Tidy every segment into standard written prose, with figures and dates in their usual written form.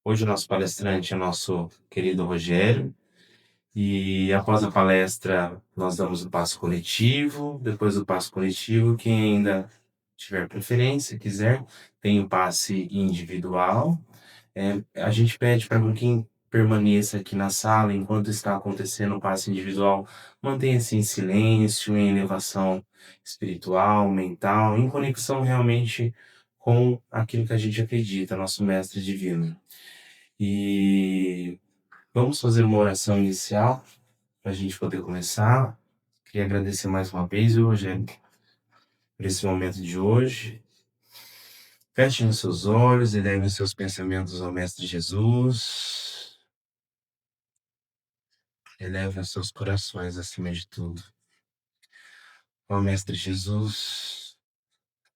Hoje o nosso palestrante é o nosso querido Rogério. E após a palestra, nós damos o passo coletivo. Depois do passo coletivo, quem ainda tiver preferência, quiser, tem o passe individual. A gente pede para quem permaneça aqui na sala enquanto está acontecendo o passe individual, mantenha-se em silêncio, em elevação espiritual, mental, em conexão realmente com aquilo que a gente acredita, nosso mestre divino. E vamos fazer uma oração inicial para a gente poder começar. Queria agradecer mais uma vez, Rogério, por esse momento de hoje. Fechem os seus olhos e levem os seus pensamentos ao Mestre Jesus. Elevem os seus corações acima de tudo. Ó Mestre Jesus,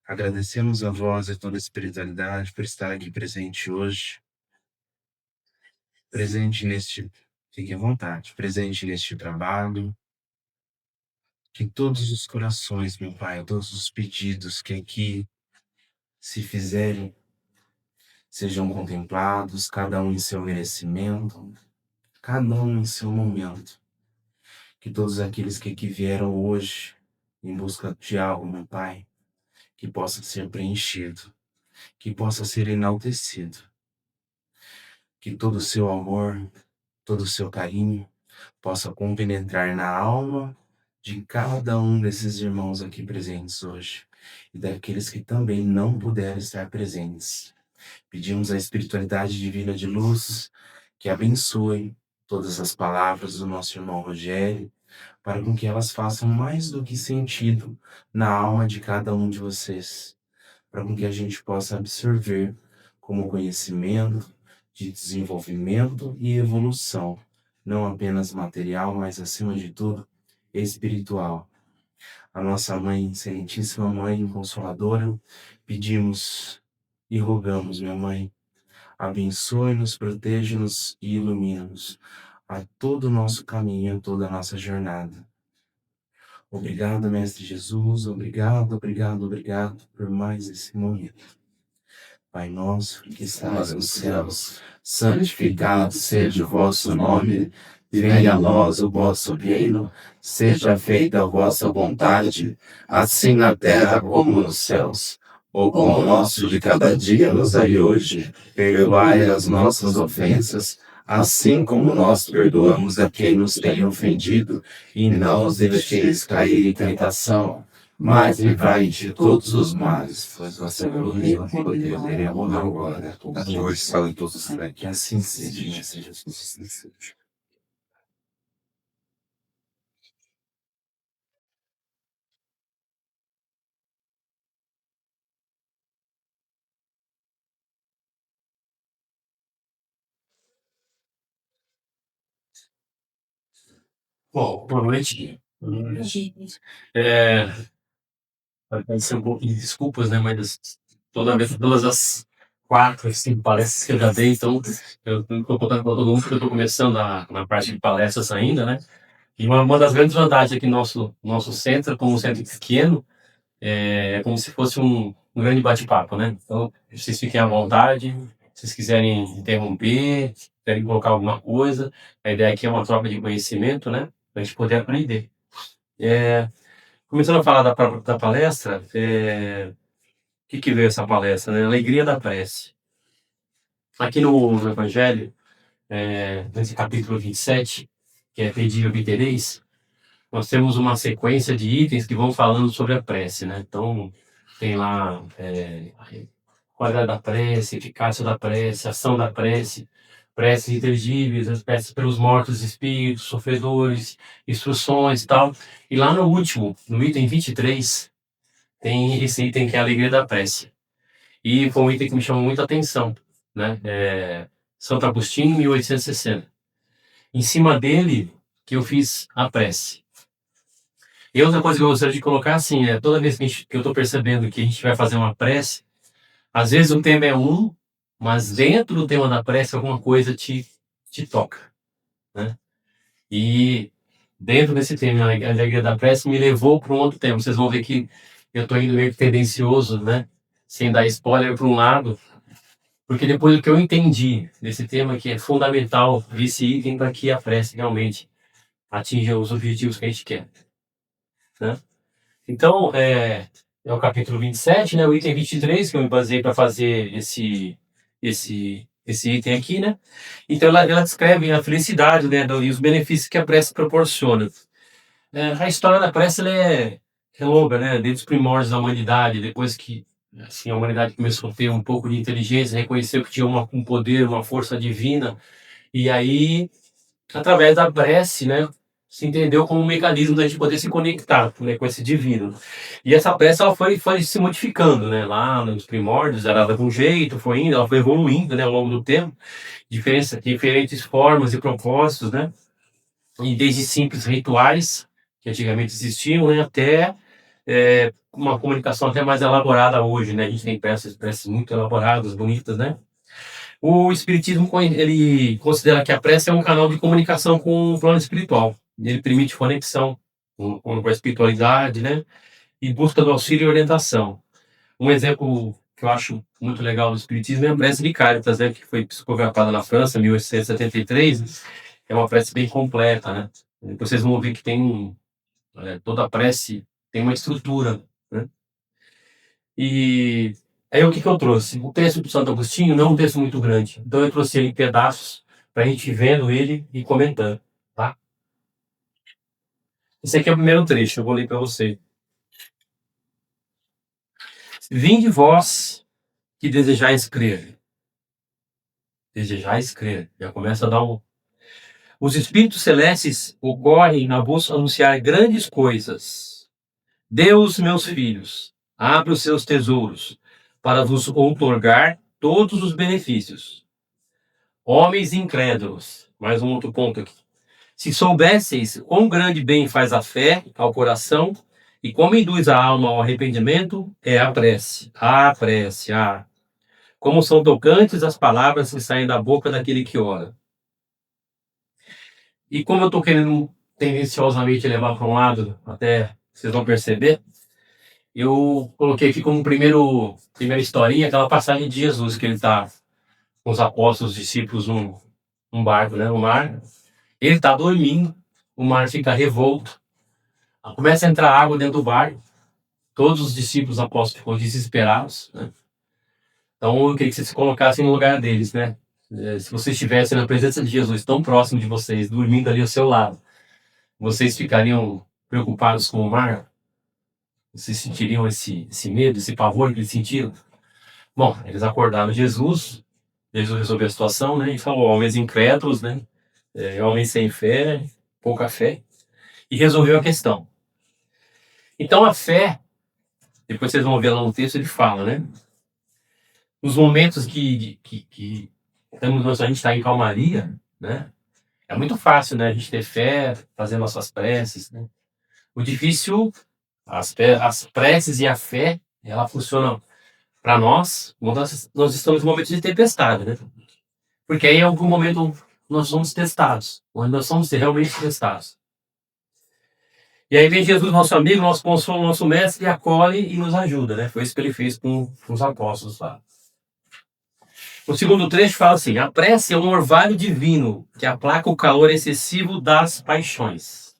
agradecemos a vós e toda a espiritualidade por estar aqui presente hoje. Presente neste, fique à vontade, presente neste trabalho. Que todos os corações, meu Pai, todos os pedidos que aqui se fizerem, sejam contemplados, cada um em seu merecimento, cada um em seu momento. Que todos aqueles que aqui vieram hoje em busca de algo, meu Pai, que possa ser preenchido, que possa ser enaltecido. Que todo o seu amor, todo o seu carinho possa compenetrar na alma de cada um desses irmãos aqui presentes hoje e daqueles que também não puderam estar presentes. Pedimos à espiritualidade divina de luz que abençoe todas as palavras do nosso irmão Rogério, para com que elas façam mais do que sentido na alma de cada um de vocês, para com que a gente possa absorver como conhecimento de desenvolvimento e evolução, não apenas material, mas acima de tudo espiritual. A nossa Mãe, Excelentíssima Mãe Consoladora, pedimos e rogamos, minha Mãe, abençoe-nos, protege-nos e ilumina-nos a todo o nosso caminho, a toda a nossa jornada. Obrigado, Mestre Jesus, obrigado por mais esse momento. Pai nosso, que estás nos céus, santificado seja o vosso nome, venha a nós o vosso reino, seja feita a vossa vontade, assim na terra como nos céus. O pão nosso de cada dia nos dai hoje, perdoai as nossas ofensas, assim como nós perdoamos a quem nos tem ofendido, e não os deixeis cair em tentação, mas livrai de todos os males, pois você é o reino, o poder e a honra agora, hoje está em todos os tempos. Que assim seja, Mestre Jesus, assim seja. Bom, boa noite. É, Agradecer um pouco de desculpas, né? Mas todas as 4, 5 palestras que eu já dei, então eu estou contando para todo mundo porque eu estou começando na parte de palestras ainda, né? E uma das grandes vantagens aqui no nosso centro, como um centro pequeno, é como se fosse um grande bate-papo, né? Então, vocês fiquem à vontade, se vocês quiserem interromper, quiserem colocar alguma coisa, a ideia aqui é uma troca de conhecimento, né? Para a gente poder aprender. Começando a falar da palestra, o que veio essa palestra, né? Alegria da prece. Aqui no Evangelho, nesse capítulo 27, que é Pedi e obtereis, nós temos uma sequência de itens que vão falando sobre a prece, né? Então, tem lá qualidade da prece, eficácia da prece, ação da prece, preces inteligíveis, as preces pelos mortos espíritos, sofredores, instruções e tal. E lá no último, no item 23, tem esse item que é a alegria da prece. E foi um item que me chamou muita atenção, né? Santo Agostinho, 1860. Em cima dele, que eu fiz a prece. E outra coisa que eu gostaria de colocar, assim, toda vez que eu estou percebendo que a gente vai fazer uma prece, às vezes o tema é um, mas dentro do tema da prece alguma coisa te toca, né? E dentro desse tema, a alegria da prece me levou para um outro tema. Vocês vão ver que eu estou indo meio tendencioso, né? Sem dar spoiler para um lado, Porque depois do que eu entendi desse tema, que é fundamental esse item para que a prece realmente atinja os objetivos que a gente quer, né? Então, é o capítulo 27, né? O item 23, que eu me baseei para fazer esse item aqui, né? Então, ela descreve a felicidade, né? E os benefícios que a prece proporciona. A história da prece ela é longa, né? Desde os primórdios da humanidade, depois que assim, a humanidade começou a ter um pouco de inteligência, reconheceu que tinha um poder, uma força divina, e aí, através da prece, né? Se entendeu como um mecanismo da gente poder se conectar, né, com esse divino. E essa prece ela foi se modificando, né? Lá nos primórdios, ela dava um jeito, foi indo, ela foi evoluindo, né, ao longo do tempo, diferentes formas e propósitos, né? E desde simples rituais, que antigamente existiam, né, até uma comunicação até mais elaborada hoje, né? A gente tem preces muito elaboradas, bonitas, né? O Espiritismo, ele considera que a prece é um canal de comunicação com o plano espiritual. Ele permite conexão com a espiritualidade, né? E busca do auxílio e orientação. Um exemplo que eu acho muito legal do Espiritismo é a prece de Caritas, né? Que foi psicografada na França, em 1873. É uma prece bem completa, né? Depois vocês vão ver que toda a prece tem uma estrutura, né? E aí o que eu trouxe? O texto do Santo Agostinho não é um texto muito grande, então eu trouxe ele em pedaços para a gente ir vendo ele e comentando, tá? Esse aqui é o primeiro trecho, eu vou ler para você. Vinde vós que desejais crer. Desejais crer. Já começa a dar um... Os espíritos celestes ocorrem na vos anunciar grandes coisas. Deus, meus filhos, abre os seus tesouros para vos outorgar todos os benefícios. Homens incrédulos. Mais um outro ponto aqui. Se soubesseis quão grande bem faz a fé ao coração e como induz a alma ao arrependimento, é a prece. A prece, como são tocantes as palavras que saem da boca daquele que ora. E como eu estou querendo tendenciosamente levar para um lado, até vocês vão perceber, eu coloquei aqui como primeira historinha aquela passagem de Jesus, que ele está com os apóstolos, os discípulos num barco, né, no mar. Ele está dormindo, o mar fica revolto, começa a entrar água dentro do barco, todos os discípulos apóstolos ficam desesperados, né? Então eu queria que vocês se colocassem no lugar deles, né? Se vocês estivessem na presença de Jesus, tão próximo de vocês, dormindo ali ao seu lado, vocês ficariam preocupados com o mar? Vocês sentiriam esse medo, esse pavor que eles sentiram? Bom, eles acordaram Jesus resolveu a situação, né? E falou, homens incrédulos, né? Homens sem fé, pouca fé, e resolveu a questão. Então a fé, depois vocês vão ver lá no texto, ele fala, né? Nos momentos que estamos, a gente está em calmaria, né? É muito fácil, né? A gente ter fé, fazer nossas preces, né? O difícil, as preces e a fé, ela funcionam para nós quando nós estamos em momentos de tempestade, né? Porque aí em algum momento nós somos testados, onde nós somos realmente testados. E aí vem Jesus, nosso amigo, nosso consolo, nosso mestre, e acolhe e nos ajuda, né? Foi isso que ele fez com os apóstolos lá. O segundo trecho fala assim: a prece é um orvalho divino que aplaca o calor excessivo das paixões.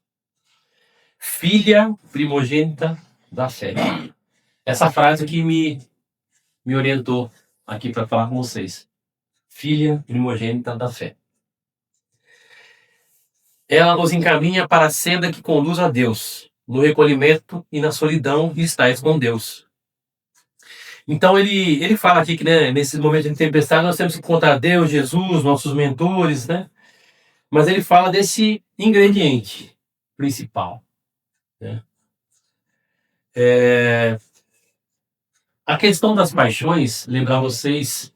Filha primogênita da fé. Essa frase que me orientou aqui para falar com vocês. Filha primogênita da fé. Ela nos encaminha para a senda que conduz a Deus. No recolhimento e na solidão estáis com Deus. Então ele fala aqui que, né, nesses momentos de tempestade nós temos que encontrar Deus, Jesus, nossos mentores, né? Mas ele fala desse ingrediente principal, né? A questão das paixões, lembrar vocês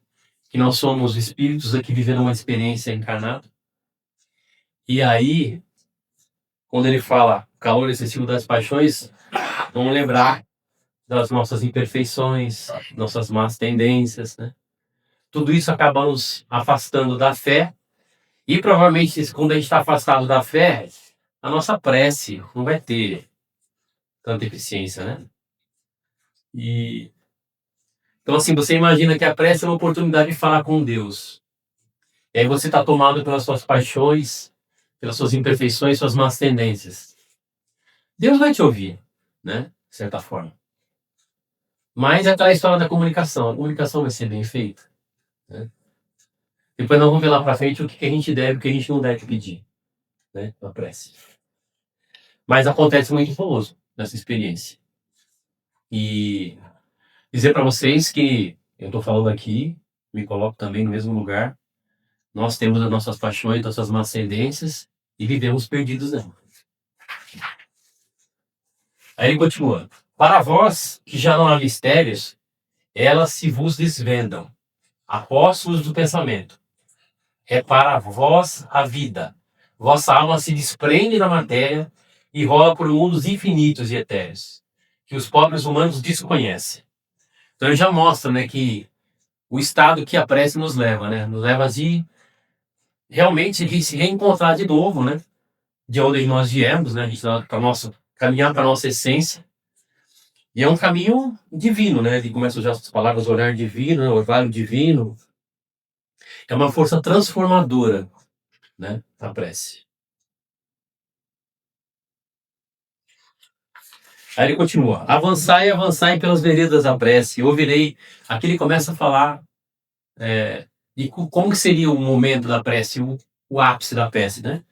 que nós somos espíritos aqui vivendo uma experiência encarnada. E aí, quando ele fala calor excessivo das paixões, vamos lembrar das nossas imperfeições, nossas más tendências, né? Tudo isso acaba nos afastando da fé. E provavelmente, quando a gente está afastado da fé, a nossa prece não vai ter tanta eficiência, né? E Então, assim, você imagina que a prece é uma oportunidade de falar com Deus. E aí você está tomado pelas suas paixões, pelas suas imperfeições, suas más tendências. Deus vai te ouvir, né? De certa forma. Mas é aquela história da comunicação. A comunicação vai ser bem feita, né? Depois nós vamos ver lá pra frente o que a gente deve e o que a gente não deve pedir, né? Na prece. Mas acontece muito famoso nessa experiência. E dizer para vocês que eu estou falando aqui, me coloco também no mesmo lugar. Nós temos as nossas paixões, nossas más tendências e vivemos perdidos nela. Aí ele continua. Para vós que já não há mistérios, elas se vos desvendam. Apóstolos do pensamento. É para vós a vida. Vossa alma se desprende da matéria e rola por mundos infinitos e etéreos, que os pobres humanos desconhecem. Então ele já mostra, né, que o estado que a prece nos leva, né? Nos leva a realmente se reencontrar de novo, né? De onde nós viemos, né? A gente para nossa caminhar para nossa essência. E é um caminho divino, né? Ele começa a usar as palavras olhar divino, né? Orvalho divino. É uma força transformadora, né? A prece. Aí ele continua. Avançai pelas veredas da prece. Ouvirei. Aqui ele começa a falar de como que seria o momento da prece, o ápice da prece, né?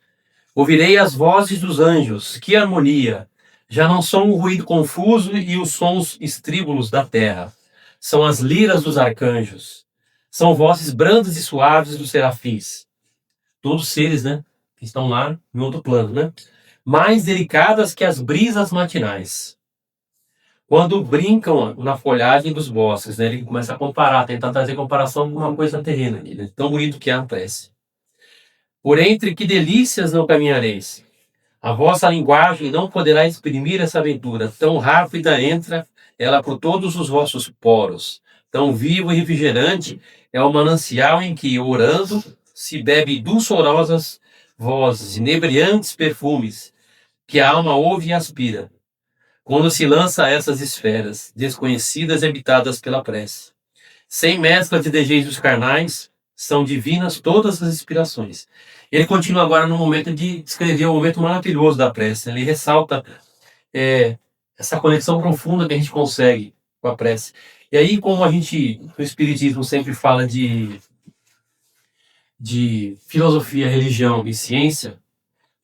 Ouvirei as vozes dos anjos. Que harmonia! Já não são um ruído confuso e os sons estríbulos da terra. São as liras dos arcanjos. São vozes brandas e suaves dos serafins. Todos seres, né? Que estão lá em outro plano, né? Mais delicadas que as brisas matinais. Quando brincam na folhagem dos bosques, né? Ele começa a comparar, tentar trazer comparação com uma coisa terrena. Né? Tão bonito que é a prece. Por entre que delícias não caminhareis. A vossa linguagem não poderá exprimir essa aventura. Tão rápida entra ela por todos os vossos poros. Tão vivo e refrigerante é o manancial em que, orando, se bebe dulçorosas vozes, inebriantes perfumes, que a alma ouve e aspira, quando se lança a essas esferas, desconhecidas e habitadas pela prece. Sem mescla de desejos carnais, são divinas todas as inspirações. Ele continua agora no momento de descrever o momento maravilhoso da prece. Ele ressalta essa conexão profunda que a gente consegue com a prece. E aí, como a gente, no Espiritismo, sempre fala de filosofia, religião e ciência,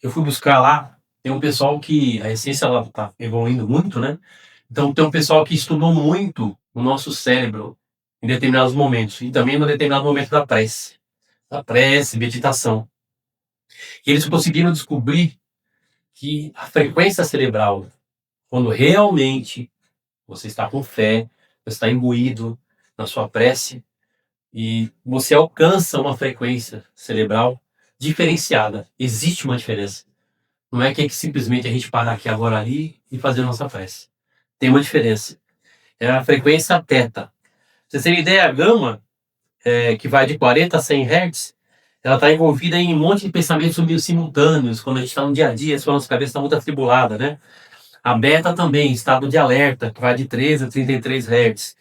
eu fui buscar lá, tem um pessoal que, a ciência está evoluindo muito, né? Então tem um pessoal que estudou muito o nosso cérebro em determinados momentos, e também no determinado momento da prece, meditação. E eles conseguiram descobrir que a frequência cerebral, quando realmente você está com fé, você está imbuído na sua prece, e você alcança uma frequência cerebral diferenciada. Existe uma diferença. Não é que simplesmente a gente parar aqui agora ali e fazer a nossa prece. Tem uma diferença. É a frequência teta. Pra vocês terem ideia, a gama, que vai de 40 a 100 Hz, ela está envolvida em um monte de pensamentos meio simultâneos, quando a gente está no dia a dia, a nossa cabeça está muito atribulada, né? A beta também, estado de alerta, que vai de 13 a 33 Hz.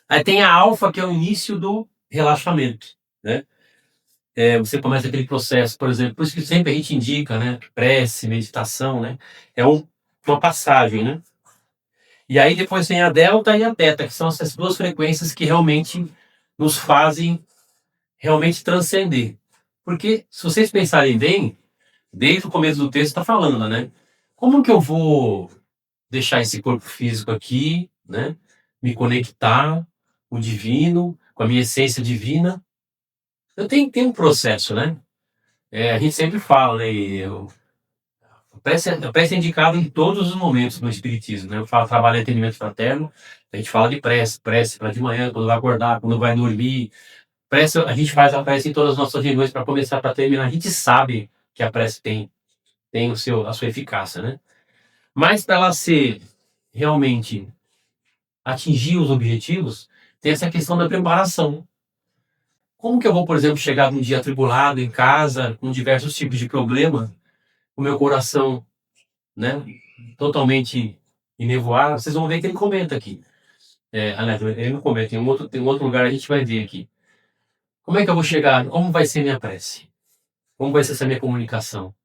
Aí tem a alfa, que é o início do relaxamento, né? Você começa aquele processo, por exemplo, por isso que sempre a gente indica, né? Prece, meditação, né? É uma passagem, né? E aí depois tem a delta e a teta, que são essas duas frequências que realmente nos fazem realmente transcender. Porque, se vocês pensarem bem, desde o começo do texto está falando, né? Como que eu vou deixar esse corpo físico aqui, né? Me conectar com o divino, com a minha essência divina? Eu tenho que ter um processo, né? A gente sempre fala, né? A prece é indicada em todos os momentos no Espiritismo, né? Eu falo trabalho em atendimento fraterno, a gente fala de prece para de manhã, quando vai acordar, quando vai dormir. Prece, a gente faz a prece em todas as nossas reuniões para começar, para terminar. A gente sabe que a prece tem a sua eficácia, né? Mas para ela ser realmente atingir os objetivos, tem essa questão da preparação. Como que eu vou, por exemplo, chegar num dia atribulado em casa, com diversos tipos de problema, com o meu coração, né, totalmente enevoado? Vocês vão ver que ele comenta aqui. Aliás, ele não comenta, tem um outro lugar a gente vai ver aqui. Como é que eu vou chegar? Como vai ser minha prece? Como vai ser essa minha comunicação?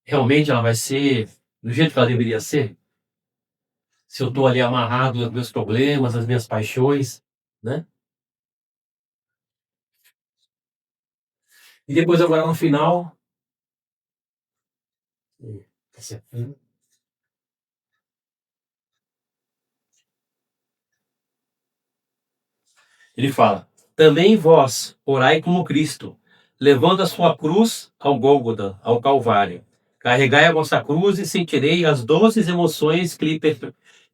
Realmente ela vai ser do jeito que ela deveria ser? Se eu estou ali amarrado aos meus problemas, às minhas paixões, né? E depois agora no final, ele fala: também vós orai como Cristo, levando a sua cruz ao Gólgota, ao Calvário. Carregai a vossa cruz e sentirei as doces emoções que lhe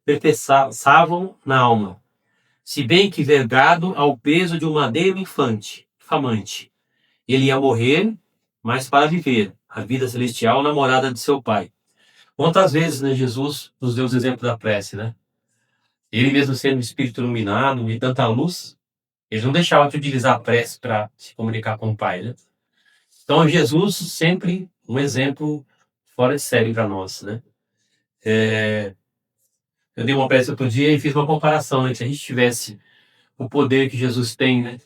perpassavam na alma. Se bem que vergado ao peso de um madeiro famante. Ele ia morrer, mas para viver a vida celestial na morada de seu Pai. Quantas vezes, né, Jesus nos deu os exemplos da prece, né? Ele mesmo sendo um espírito iluminado, de tanta luz, ele não deixava de utilizar a prece para se comunicar com o Pai, né? Então, Jesus sempre um exemplo fora de série para nós, né? Eu dei uma prece outro dia e fiz uma comparação, né? Se a gente tivesse o poder que Jesus tem, né?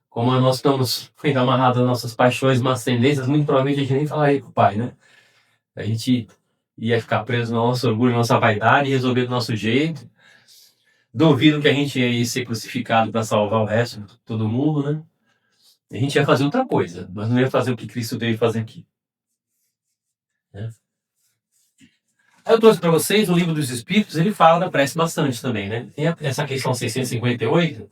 Como nós estamos ainda amarrados às nossas paixões, mas tendências, muito provavelmente a gente nem falaria com o Pai, né? A gente ia ficar preso no nosso orgulho, na nossa vaidade e resolver do nosso jeito. Duvido que a gente ia ser crucificado para salvar o resto, todo mundo, né? A gente ia fazer outra coisa, mas não ia fazer o que Cristo veio fazer aqui, né? Aí eu trouxe para vocês o Livro dos Espíritos, ele fala da prece bastante também, né? Tem essa questão 658.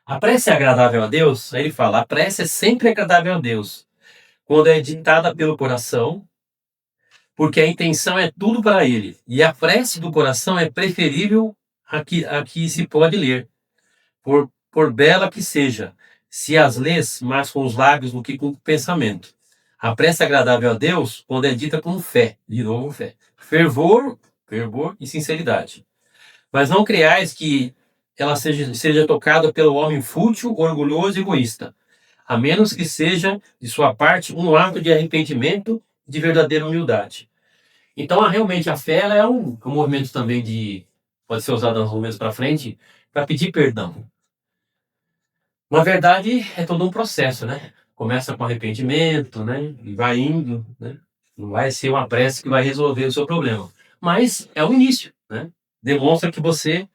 A prece é agradável a Deus? Aí ele fala: a prece é sempre agradável a Deus, quando é ditada pelo coração, porque a intenção é tudo para ele. E a prece do coração é preferível a que se pode ler, por bela que seja, se as lês mais com os lábios do que com o pensamento. A prece agradável a Deus quando é dita com fé, de novo fé, fervor e sinceridade. Mas não creais que ela seja tocada pelo homem fútil, orgulhoso e egoísta, a menos que seja, de sua parte, um ato de arrependimento e de verdadeira humildade. Então, realmente, a fé ela é um movimento também pode ser usado nos momentos para frente, para pedir perdão. Na verdade, é todo um processo, né? Começa com arrependimento, né? E vai indo, né? Não vai ser uma prece que vai resolver o seu problema. Mas é o início, né? Demonstra que você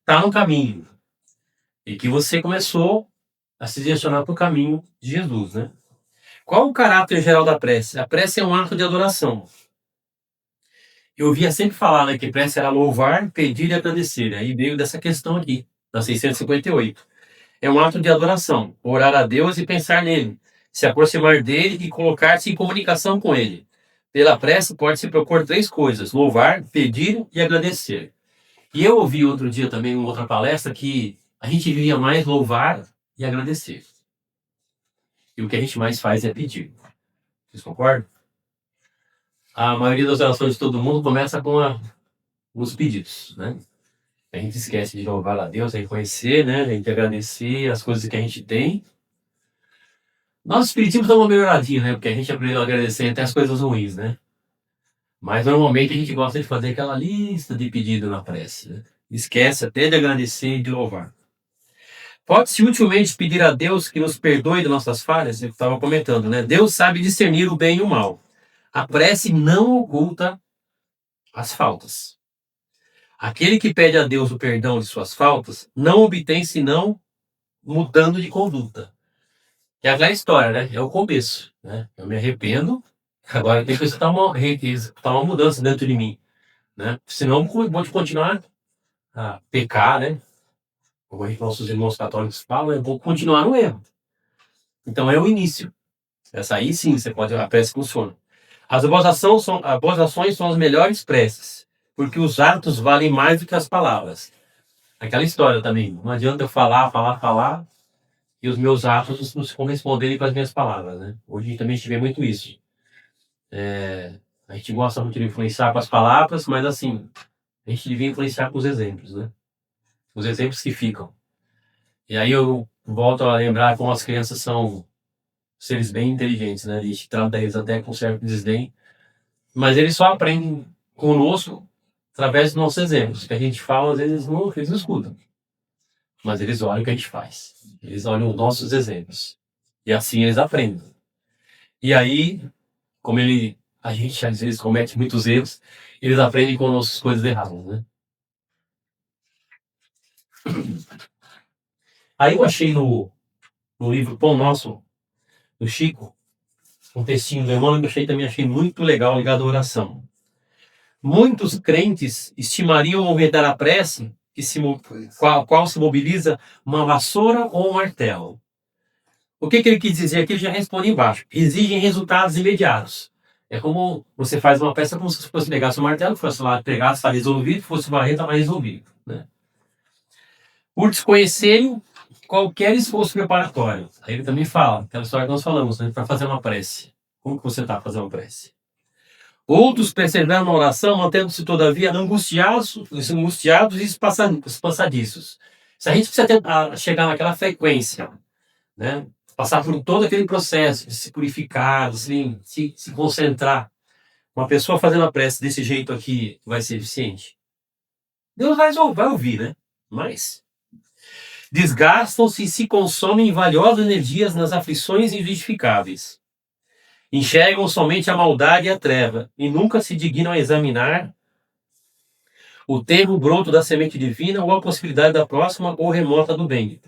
está no caminho e que você começou a se direcionar para o caminho de Jesus, né? Qual o caráter geral da prece? A prece é um ato de adoração. Eu ouvia sempre falar, né, que prece era louvar, pedir e agradecer. Aí veio dessa questão aqui, da 658. É um ato de adoração, orar a Deus e pensar nele, se aproximar dele e colocar-se em comunicação com ele. Pela prece pode-se propor três coisas: louvar, pedir e agradecer. E eu ouvi outro dia também, em outra palestra, que a gente devia mais louvar e agradecer. E o que a gente mais faz é pedir. Vocês concordam? A maioria das orações de todo mundo começa com os pedidos, né? A gente esquece de louvar a Deus, reconhecer, né? A gente agradecer as coisas que a gente tem. Nós espiritismos dá uma melhoradinha, né? Porque a gente aprendeu a agradecer até as coisas ruins, né? Mas normalmente a gente gosta de fazer aquela lista de pedido na prece, né? Esquece até de agradecer e de louvar. Pode-se utilmente pedir a Deus que nos perdoe de nossas falhas? Eu estava comentando, né? Deus sabe discernir o bem e o mal. A prece não oculta as faltas. Aquele que pede a Deus o perdão de suas faltas não obtém senão mudando de conduta. É aquela história, né? É o começo, né? Eu me arrependo, agora tem que estar uma mudança dentro de mim, né? Senão eu vou continuar a pecar, né? Como nossos irmãos católicos falam, eu vou continuar no erro. Então é o início. Essa aí sim, você pode, a prece funciona. As boas ações são as melhores preces, porque os atos valem mais do que as palavras. Aquela história também. Não adianta eu falar, e os meus atos não se corresponderem com as minhas palavras, né? Hoje também a gente vê muito isso. A gente gosta muito de influenciar com as palavras, mas assim, a gente devia influenciar com os exemplos, né? Os exemplos que ficam. E aí eu volto a lembrar como as crianças são seres bem inteligentes, né? A gente trata eles até com certo desdém, mas eles só aprendem conosco através dos nossos exemplos. O que a gente fala, às vezes eles não escutam. Mas eles olham o que a gente faz. Eles olham os nossos exemplos. E assim eles aprendem. E aí, como a gente às vezes comete muitos erros, eles aprendem com nossas coisas erradas, né? Aí eu achei no livro Pão Nosso, do Chico, um textinho do Emmanuel que eu também achei muito legal ligado à oração. Muitos crentes estimariam aumentar a prece, qual se mobiliza uma vassoura ou um martelo. O que ele quis dizer aqui, ele já responde embaixo. Exigem resultados imediatos. É como você faz uma peça como se fosse pegasse um martelo, fosse lá, pegasse, está resolvido, fosse varrer, estava resolvido. Né? Por desconhecerem qualquer esforço preparatório. Aí ele também fala, aquela história que nós falamos, né, para fazer uma prece. Como que você está fazendo uma prece? Outros perseveram na oração, mantendo-se todavia angustiados e espantadiços. Se a gente precisa tentar chegar naquela frequência, né, passar por todo aquele processo de se purificar, de se concentrar, uma pessoa fazendo a prece desse jeito aqui vai ser eficiente? Deus vai ouvir, né? Mas desgastam-se e se consomem valiosas energias nas aflições injustificáveis. Enxergam somente a maldade e a treva, e nunca se dignam a examinar o termo broto da semente divina ou a possibilidade da próxima ou remota do bem.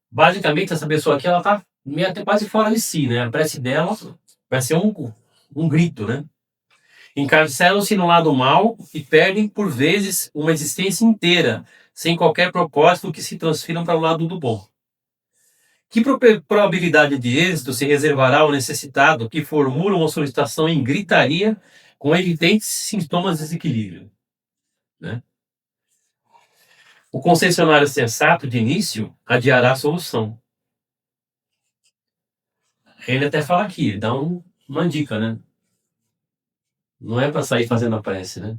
Basicamente, essa pessoa aqui, ela tá meio até quase fora de si, né? A prece dela vai ser um grito, né? Encarceram-se no lado mal e perdem, por vezes, uma existência inteira, sem qualquer propósito que se transfiram para o lado do bom. Que probabilidade de êxito se reservará ao necessitado que formula uma solicitação em gritaria com evidentes sintomas de desequilíbrio? Né? O concessionário sensato, de início, adiará a solução. Ele até fala aqui, dá uma dica, né? Não é para sair fazendo a prece, né?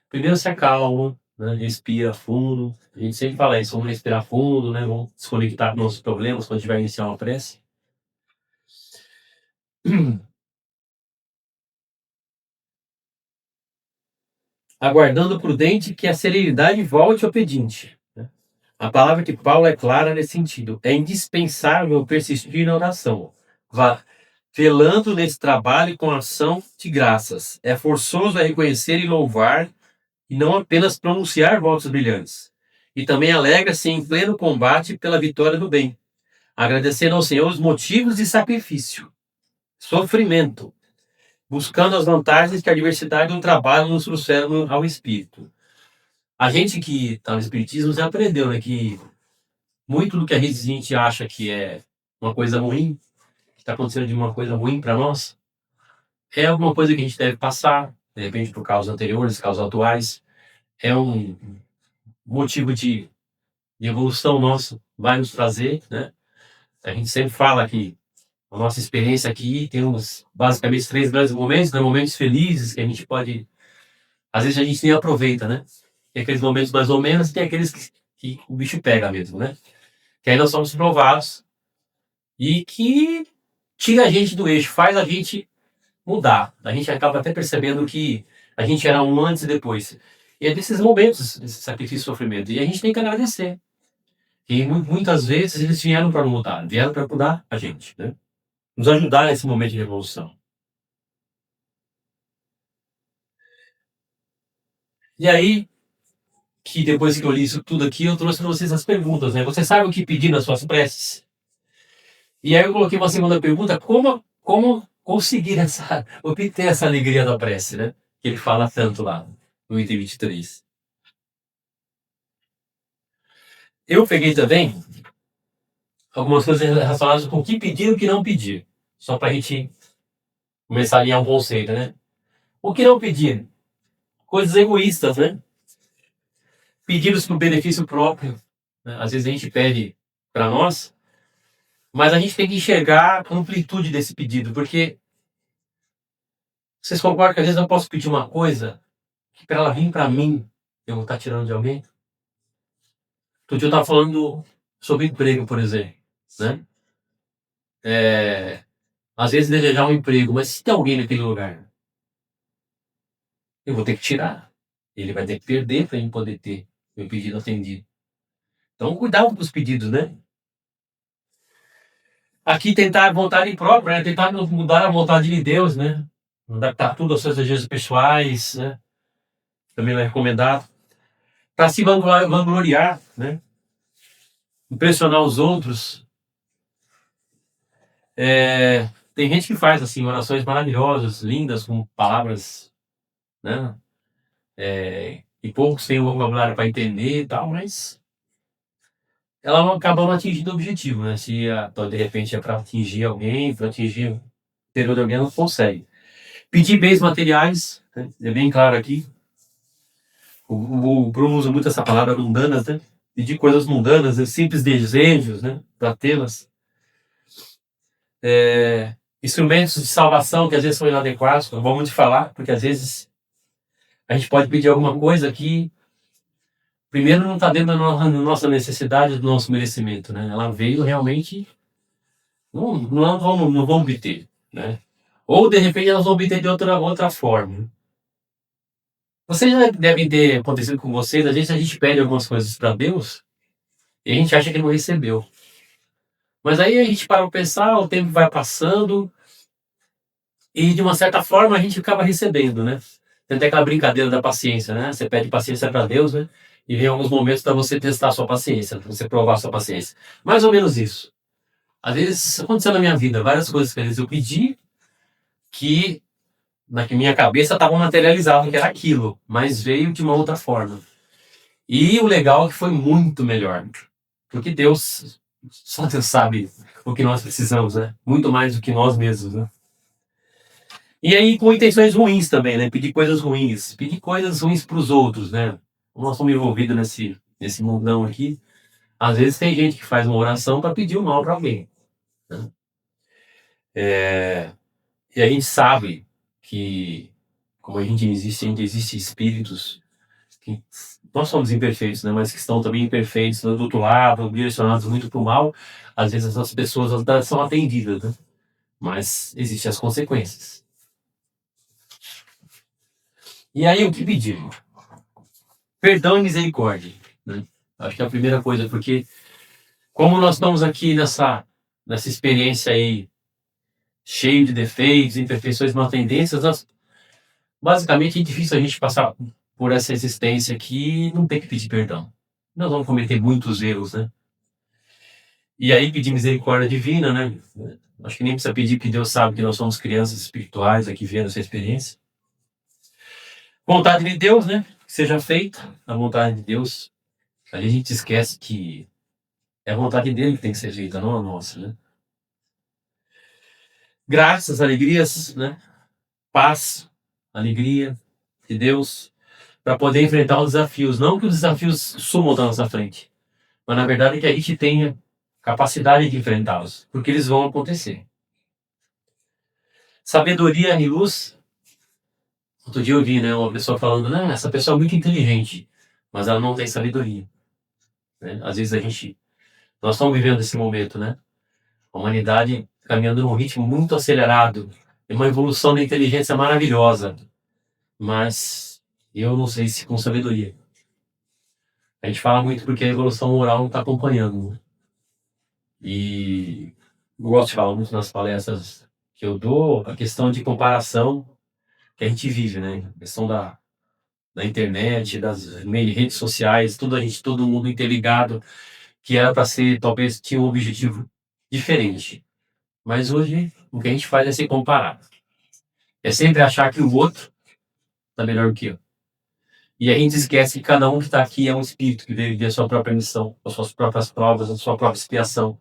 Primeiro se acalma, né? Respira fundo. A gente sempre fala isso, vamos respirar fundo, né? Vamos desconectar dos nossos problemas quando a gente vai iniciar uma prece. Aguardando prudente que a serenidade volte ao pedinte. Né? A palavra de Paulo é clara nesse sentido. É indispensável persistir na oração, velando nesse trabalho com ação de graças. É forçoso a reconhecer e louvar, e não apenas pronunciar votos brilhantes. E também alegra-se em pleno combate pela vitória do bem, agradecendo ao Senhor os motivos de sacrifício, sofrimento, buscando as vantagens que a diversidade do trabalho nos trouxeram ao espírito. A gente que está no espiritismo já aprendeu, né, que muito do que a gente acha que é uma coisa ruim, que está acontecendo de uma coisa ruim para nós, é alguma coisa que a gente deve passar, de repente por causas anteriores, causas atuais, é um motivo de evolução nosso, vai nos trazer, né? A gente sempre fala que a nossa experiência aqui temos basicamente três grandes momentos, né? Momentos felizes que a gente pode, às vezes a gente nem aproveita, né? Tem aqueles momentos mais ou menos, tem aqueles que o bicho pega mesmo, né? Que aí nós somos provados e que tira a gente do eixo, faz a gente mudar. A gente acaba até percebendo que a gente era um antes e depois. E é desses momentos, desse sacrifício e sofrimento. E a gente tem que agradecer. E muitas vezes eles vieram para mudar, vieram para mudar a gente, né? Nos ajudar nesse momento de revolução. E aí, que depois que eu li isso tudo aqui, eu trouxe para vocês as perguntas, né? Você sabe o que pedir nas suas preces? E aí eu coloquei uma segunda pergunta, como conseguir obter essa alegria da prece, né? Que ele fala tanto lá, no item 23. Eu peguei também algumas coisas relacionadas com o que pedir e o que não pedir. Só para a gente começar a alinhar um conceito, né? O que não pedir? Coisas egoístas, né? Pedidos para o benefício próprio. Né? Às vezes a gente pede para nós, mas a gente tem que enxergar a amplitude desse pedido, porque vocês concordam que às vezes eu posso pedir uma coisa que para ela vir para mim, eu vou estar tirando de alguém? Outro dia eu estava falando sobre emprego, por exemplo, né? Às vezes desejar um emprego, mas se tem alguém naquele lugar, eu vou ter que tirar. Ele vai ter que perder para ele poder ter meu pedido atendido. Então, cuidado com os pedidos, né? Aqui tentar a vontade própria, né? Tentar mudar a vontade de Deus, né? Adaptar tudo aos seus desejos pessoais, né? Também não é recomendado. Para se vangloriar, né? Impressionar os outros. Tem gente que faz assim orações maravilhosas, lindas, com palavras, né? E poucos têm o vocabulário para entender e tal, mas ela não acaba não atingindo o objetivo, né? Se de repente é para atingir alguém, para atingir o interior de alguém, ela não consegue. Pedir bens materiais, né? É bem claro aqui. O Bruno usa muito essa palavra mundanas, né? Pedir coisas mundanas, simples desejos, né? Para tê-las. Instrumentos de salvação que às vezes são inadequados, não vou muito falar, porque às vezes a gente pode pedir alguma coisa que primeiro não está dentro da nossa necessidade, do nosso merecimento, né? Ela veio realmente, não vão obter, né? Ou de repente elas vão obter de outra forma. Vocês já devem ter acontecido com vocês, às vezes a gente pede algumas coisas para Deus e a gente acha que não recebeu. Mas aí a gente para pensar, o tempo vai passando e de uma certa forma a gente acaba recebendo, né? Tem até aquela brincadeira da paciência, né? Você pede paciência para Deus, né? E vem alguns momentos para você testar a sua paciência, para você provar a sua paciência. Mais ou menos isso. Às vezes aconteceu na minha vida várias coisas que às vezes eu pedi que na minha cabeça estavam materializadas, que era aquilo, mas veio de uma outra forma. E o legal é que foi muito melhor. Porque Deus, só Deus sabe o que nós precisamos, né? Muito mais do que nós mesmos, né? E aí com intenções ruins também, né? Pedir coisas ruins para os outros, né? Como nós estamos envolvidos nesse mundão aqui, às vezes tem gente que faz uma oração para pedir o mal para alguém, né? E a gente sabe que, como ainda existe espíritos que nós somos imperfeitos, né? Mas que estão também imperfeitos, do outro lado, direcionados muito para o mal. Às vezes essas pessoas elas são atendidas, né? Mas existem as consequências. E aí o que pedir? Perdão e misericórdia, né? Acho que é a primeira coisa, porque como nós estamos aqui nessa experiência aí, cheio de defeitos, imperfeições, mal tendências, basicamente é difícil a gente passar por essa existência aqui e não ter que pedir perdão. Nós vamos cometer muitos erros, né? E aí pedir misericórdia divina, né? Acho que nem precisa pedir, porque Deus sabe que nós somos crianças espirituais aqui vendo essa experiência. Vontade de Deus, né? Que seja feita a vontade de Deus. Aí a gente esquece que é a vontade dele que tem que ser feita, não a nossa, né? Graças, alegrias, né? Paz, alegria de Deus para poder enfrentar os desafios. Não que os desafios sumam da nossa frente, mas na verdade que a gente tenha capacidade de enfrentá-los, porque eles vão acontecer. Sabedoria e luz. Outro dia eu vi, né, uma pessoa falando, né, essa pessoa é muito inteligente, mas ela não tem sabedoria, né? Às vezes nós estamos vivendo esse momento, né? A humanidade caminhando num ritmo muito acelerado, é uma evolução da inteligência maravilhosa, mas eu não sei se com sabedoria. A gente fala muito porque a evolução moral não está acompanhando, né? E eu gosto de falar muito nas palestras que eu dou, a questão de comparação que a gente vive, né? A questão da internet, das redes sociais, todo mundo interligado, que era para ser, talvez, tinha um objetivo diferente. Mas hoje, o que a gente faz é se comparar. É sempre achar que o outro está melhor que eu. E a gente esquece que cada um que está aqui é um espírito que veio viver a sua própria missão, as suas próprias provas, a sua própria expiação.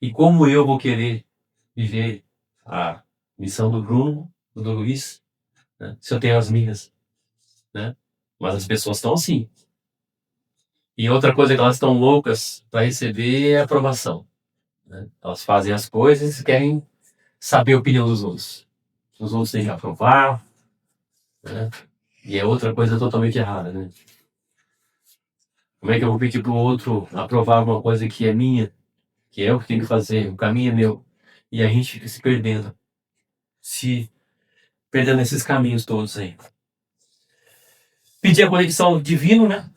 E como eu vou querer viver a missão do Bruno, do Luiz, né, se eu tenho as minhas, né? Mas as pessoas estão assim. E outra coisa que elas estão loucas para receber é a aprovação, né? Elas fazem as coisas e querem saber a opinião dos outros. Os outros têm que aprovar, né? E é outra coisa totalmente errada, né? Como é que eu vou pedir para o outro aprovar alguma coisa que é minha, que é eu que tenho que fazer, o caminho é meu, e a gente fica se perdendo esses caminhos todos aí. Pedir a conexão divino, né?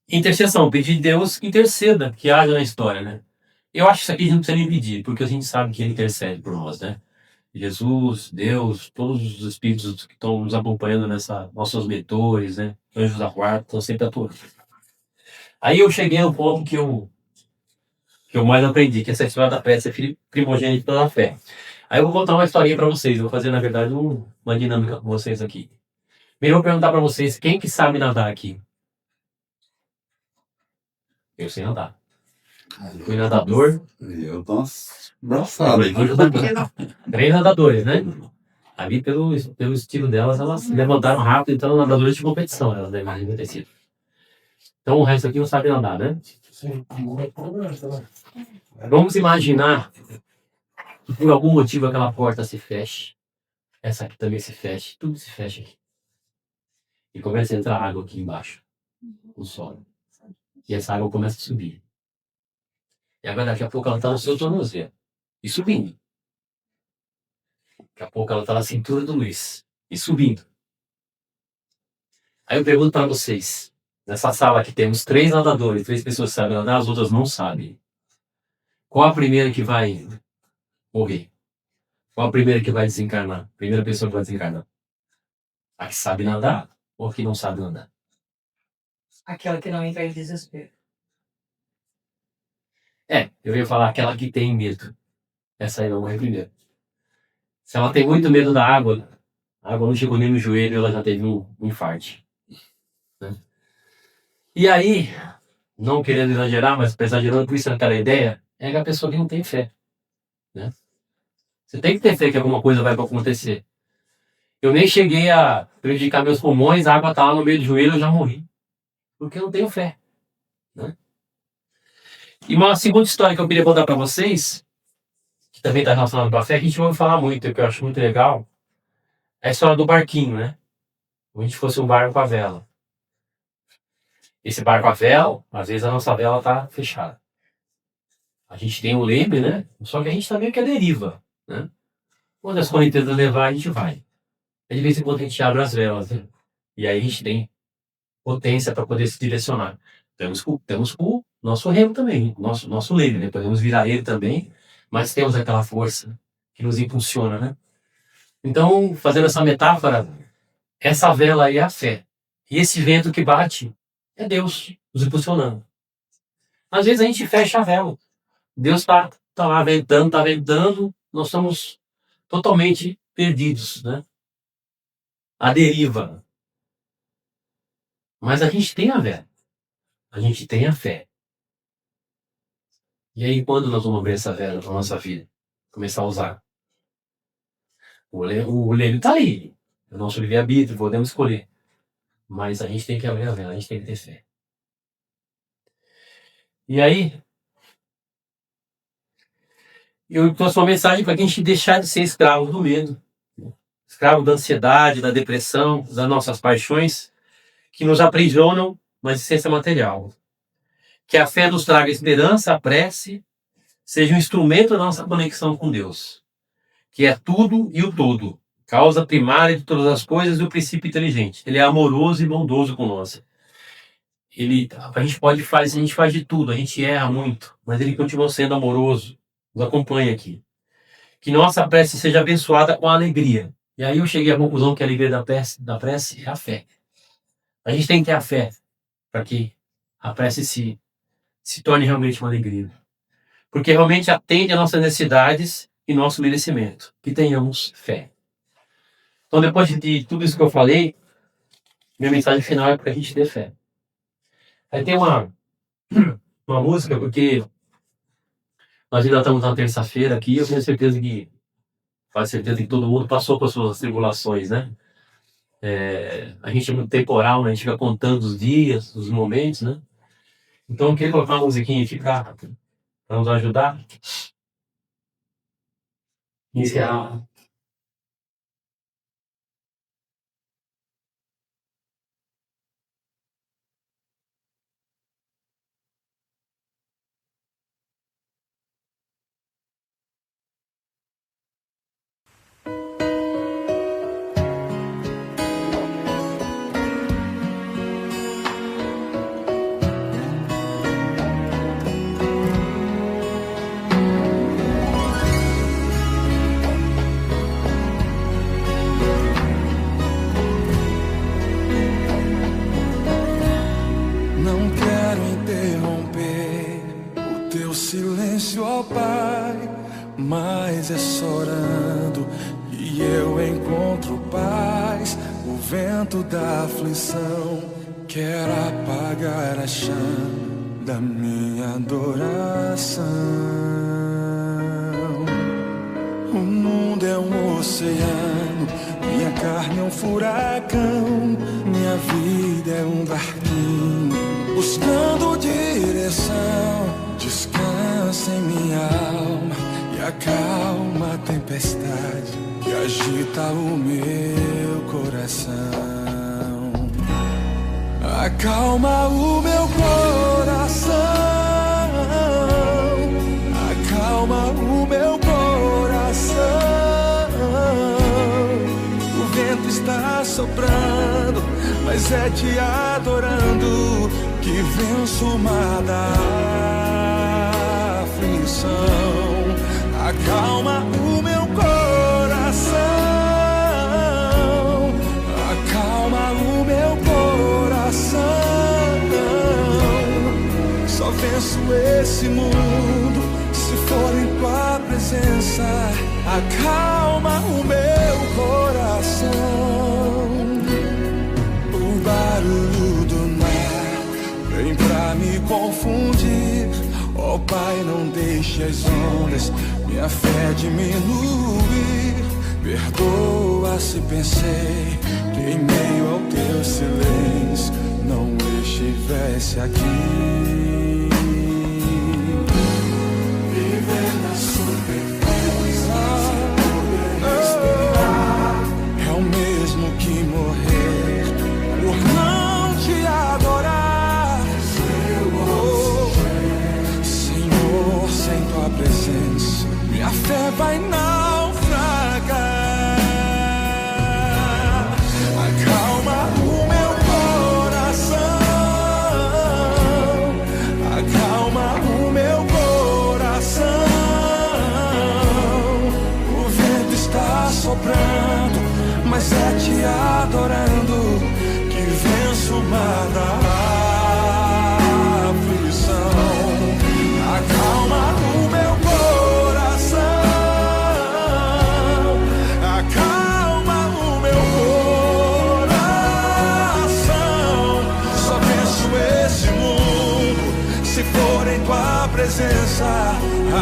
Intercessão, pedir de Deus que interceda, que haja na história, né? Eu acho que isso aqui a gente não precisa nem pedir, porque a gente sabe que ele intercede por nós, né? Jesus, Deus, todos os espíritos que estão nos acompanhando nessa, nossos mentores, né? Anjos da guarda, estão sempre atuando. Aí eu cheguei ao ponto que eu mais aprendi, que essa história da prece é primogênita da fé. Aí eu vou contar uma historinha para vocês, eu vou fazer, na verdade, uma dinâmica com vocês aqui. Primeiro eu vou perguntar para vocês, quem que sabe nadar aqui? Eu sei nadar. Fui nadador. Eu tô engraçado. Três nadadores, né? Ali, pelo estilo delas, elas levantaram rápido, então nadadoras de competição, elas devem ter sido. Então o resto aqui não sabe nadar, né? Vamos imaginar que por algum motivo aquela porta se feche, essa aqui também se feche, tudo se fecha aqui. E começa a entrar água aqui embaixo, no solo. E essa água começa a subir. E agora daqui a pouco ela está no seu tornozelo. E subindo. Daqui a pouco ela está na cintura do Luiz. E subindo. Aí eu pergunto para vocês. Nessa sala aqui temos 3 nadadores, 3 pessoas que sabem nadar, as outras não sabem. Qual a primeira que vai morrer? Qual a primeira que vai desencarnar? Primeira pessoa que vai desencarnar? A que sabe nadar ou a que não sabe nadar? Aquela que não entra em desespero. Eu ia falar aquela que tem medo. Essa aí vai morrer primeiro. Se ela tem muito medo da água, a água não chegou nem no joelho, ela já teve um infarto. Né? E aí, não querendo exagerar, mas exagerando por isso aquela ideia, é que a pessoa que não tem fé. Né? Você tem que ter fé que alguma coisa vai acontecer. Eu nem cheguei a prejudicar meus pulmões, a água está lá no meio do joelho, eu já morri. Porque eu não tenho fé. Né? E uma segunda história que eu queria contar para vocês, que também está relacionada com a fé, que a gente vai falar muito, que eu acho muito legal, é a história do barquinho, né? Como a gente fosse um barco com a vela. Esse barco a vela, às vezes a nossa vela está fechada. A gente tem o leme, né? Só que a gente tá meio que a deriva, né? Quando as correntezas levar, a gente vai. Aí de vez em quando a gente abre as velas, né? E aí a gente tem potência para poder se direcionar. Temos o nosso remo também, nosso leme, né? Podemos virar ele também, mas temos aquela força que nos impulsiona, né? Então, fazendo essa metáfora, essa vela aí é a fé. E esse vento que bate é Deus nos impulsionando. Às vezes a gente fecha a vela. Deus tá lá ventando, tá ventando, nós estamos totalmente perdidos, né? À deriva. Mas a gente tem a fé. A gente tem a fé. E aí, quando nós vamos abrir essa vela na nossa vida? Começar a usar. O leme tá ali. É o nosso livre-arbítrio, podemos escolher. Mas a gente tem que abrir a vela, a gente tem que ter fé. E aí, eu trouxe uma mensagem para que a gente deixar de ser escravo do medo. Escravo da ansiedade, da depressão, das nossas paixões, que nos aprisionam na existência material. Que a fé nos traga esperança, a prece, seja um instrumento da nossa conexão com Deus, que é tudo e o todo, causa primária de todas as coisas e o princípio inteligente. Ele é amoroso e bondoso conosco. A gente faz de tudo, a gente erra muito, mas ele continua sendo amoroso, nos acompanha aqui. Que nossa prece seja abençoada com alegria. E aí eu cheguei à conclusão que a alegria da prece é a fé. A gente tem que ter a fé para que a prece se torne realmente uma alegria. Porque realmente atende às nossas necessidades e nosso merecimento. Que tenhamos fé. Então, depois de tudo isso que eu falei, minha mensagem final é para a gente ter fé. Aí tem uma música, porque nós ainda estamos na terça-feira aqui, eu tenho certeza que, quase certeza que todo mundo passou por suas tribulações, né? A gente é muito temporal, né? A gente fica contando os dias, os momentos, né? Então eu queria colocar uma musiquinha aqui para nos ajudar. Iniciar. mas é chorando que eu encontro paz. O vento da aflição quer apagar a chama da minha adoração. O mundo é um oceano, minha carne é um furacão, minha vida é um barquinho buscando direção. Descansa em minha alma e acalma a tempestade que agita o meu coração. Acalma o meu coração, acalma o meu coração. O vento está soprando, mas é te adorando que venço o mar da aflição. Acalma o meu coração, acalma o meu coração. Só venço esse mundo se for em tua presença. Acalma o meu coração. O barulho do mar vem pra me confundir. Ó Pai, não deixe as ondas minha fé diminuir. Perdoa se pensei que em meio ao teu silêncio não estivesse aqui. Viver na sua presença, poder respirar, é o mesmo que morrer por não te adorar. Senhor, sem tua presença minha fé vai naufragar. Acalma o meu coração, acalma o meu coração. O vento está soprando, mas é te adorando que venço o mar da aflição. Acalma o meu coração, acalma o meu coração. Só venço esse mundo se for em tua presença.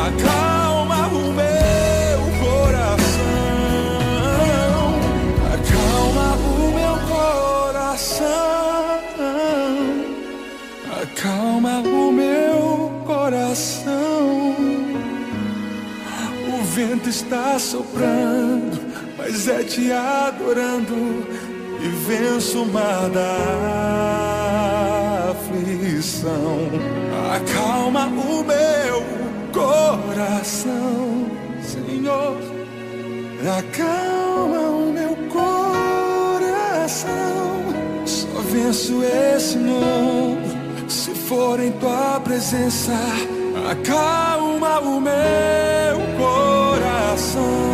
Acalma o meu coração, acalma o meu coração, acalma o meu coração. O vento está soprando, mas é te adorando e venço o mar da aflição. Acalma o meu coração, Senhor. Acalma o meu coração. Só venço esse mundo se for em tua presença. Acalma o meu coração.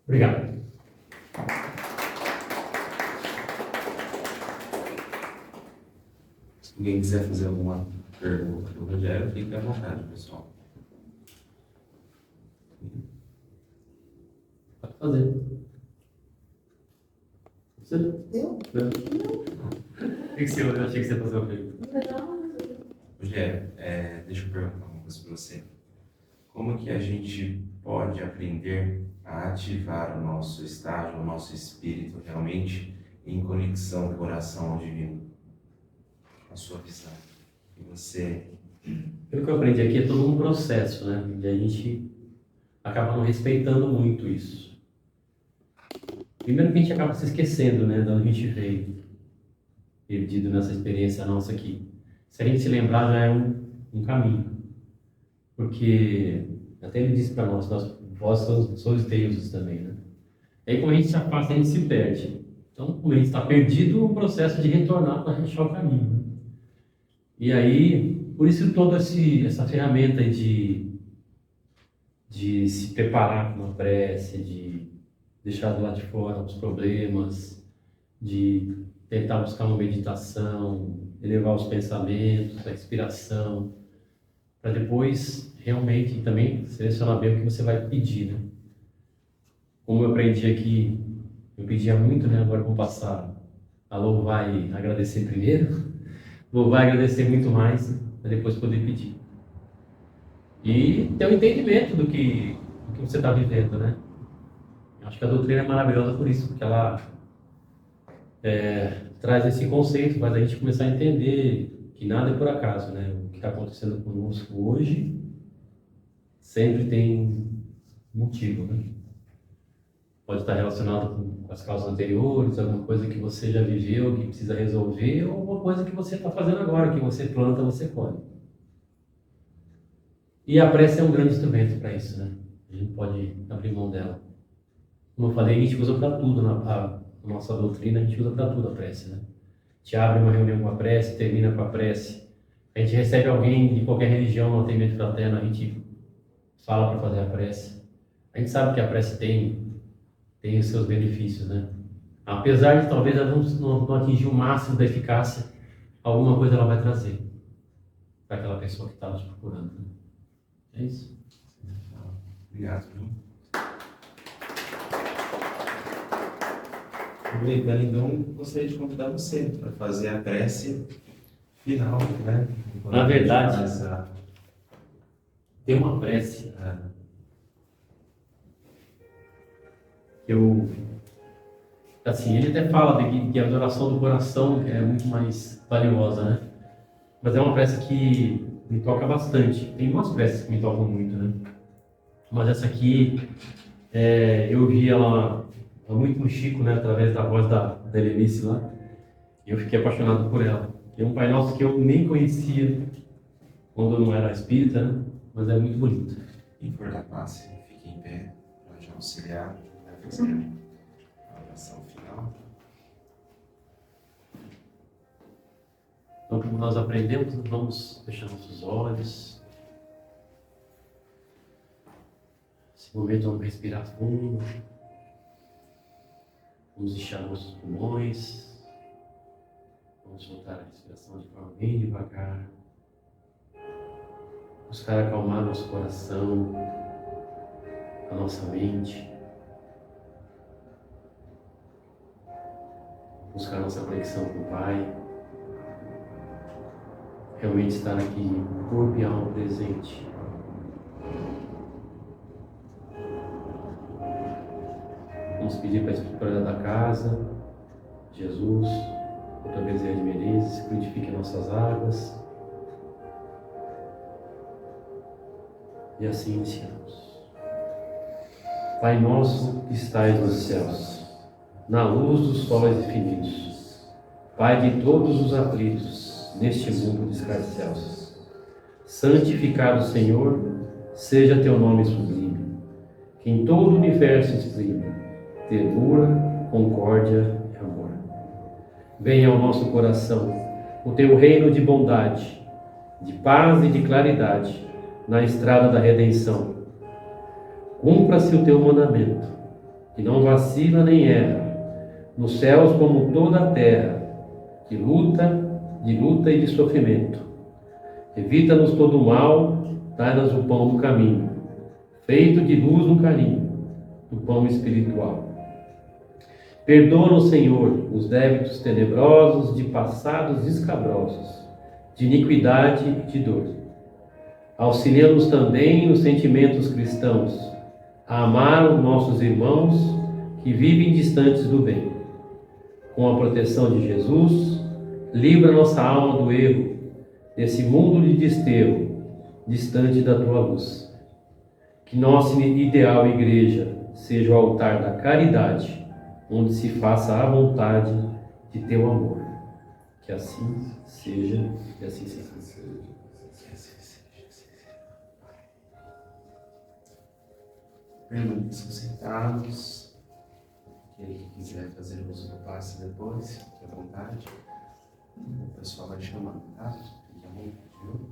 Obrigado. Se alguém quiser fazer alguma pergunta para o Rogério, fique à vontade, pessoal. Pode fazer. Você? Eu? Não. Eu achei que você ia fazer uma pergunta. Rogério, deixa eu perguntar uma coisa para você. Como que a gente pode aprender a ativar o nosso estágio, o nosso espírito realmente em conexão com o coração ao divino? A sua visão. E você... Pelo que eu aprendi aqui, é todo um processo, né? E a gente acaba não respeitando muito isso. Primeiro que a gente acaba se esquecendo, né? De onde a gente veio. Perdido nessa experiência nossa aqui. Se a gente se lembrar, já é um caminho. Porque, até ele disse para nós vós sois deuses também, né? E aí, como a gente se afasta, a gente se perde. Então, como a gente está perdido, o processo de retornar para achar o caminho. Né? E aí, por isso toda essa ferramenta de se preparar para uma prece, de deixar do lado de fora os problemas, de tentar buscar uma meditação, elevar os pensamentos, a inspiração, para depois realmente também selecionar bem o que você vai pedir, né? Como eu aprendi aqui, eu pedia muito, né? Agora eu vou passar a louvar e agradecer primeiro, louvar e agradecer muito mais, para depois poder pedir. E ter um entendimento do que você está vivendo, né? Eu acho que a doutrina é maravilhosa por isso, porque ela traz esse conceito, faz a gente começar a entender que nada é por acaso, né? O que está acontecendo conosco hoje sempre tem motivo, né? Pode estar relacionado com as causas anteriores, alguma coisa que você já viveu, que precisa resolver, ou alguma coisa que você está fazendo agora, que você planta, você colhe. E a prece é um grande instrumento para isso, né? A gente pode abrir mão dela. Como eu falei, a gente usa para tudo, na nossa doutrina a gente usa para tudo a prece, né? A gente abre uma reunião com a prece, termina com a prece. A gente recebe alguém de qualquer religião no atendimento fraterno, a gente fala para fazer a prece. A gente sabe que a prece tem os seus benefícios, né? Apesar de talvez ela não atingir o máximo da eficácia, alguma coisa ela vai trazer para aquela pessoa que está nos procurando, né? É isso. Obrigado, viu? Aproveitando, então, gostaria de convidar você para fazer a prece final, né? Na verdade, tem uma prece que eu... Assim, ele até fala que a adoração do coração é muito mais valiosa, né? Mas é uma prece que me toca bastante. Tem umas preces que me tocam muito, né? Mas essa aqui, eu vi ela muito no Chico, né? Através da voz da Helenice lá. E eu fiquei apaixonado por ela. É um Pai Nosso que eu nem conhecia quando eu não era espírita, né? Mas é muito bonito. Em for da classe, fique em pé para te auxiliar a fazer a oração final. Então, como nós aprendemos, vamos fechar nossos olhos. Nesse momento, vamos respirar fundo. Vamos inchar nossos pulmões. Vamos soltar a respiração de forma bem devagar. Buscar acalmar nosso coração, a nossa mente. Buscar nossa conexão com o Pai. Realmente estar aqui, corpo e alma presente. Vamos pedir para a espiritualidade da casa, Jesus, Dr. Bezerra de Menezes, purifique nossas águas. E assim iniciamos. Pai nosso que estais nos céus, na luz dos sóis infinitos, Pai de todos os aflitos, neste mundo de escarcéus, santificado Senhor, seja teu nome sublime, que em todo o universo exprime ternura, concórdia e amor. Venha ao nosso coração o teu reino de bondade, de paz e de claridade, na estrada da redenção. Cumpra-se o teu mandamento, que não vacila nem erra, nos céus como toda a terra, de luta e de sofrimento. Evita-nos todo o mal, dai-nos o pão do caminho, feito de luz no carinho, do pão espiritual. Perdoa-nos, Senhor, os débitos tenebrosos de passados escabrosos, de iniquidade e de dor. Auxilia-nos também nos sentimentos cristãos, a amar os nossos irmãos que vivem distantes do bem. Com a proteção de Jesus, livra nossa alma do erro, desse mundo de desterro, distante da tua luz. Que nossa ideal igreja seja o altar da caridade, onde se faça a vontade de teu amor. Que assim seja e assim seja. Permaneçam sentados. Aquele que quiser fazer uso do passe depois, fique à vontade. O pessoal vai chamando, tá? Fique à vontade, viu?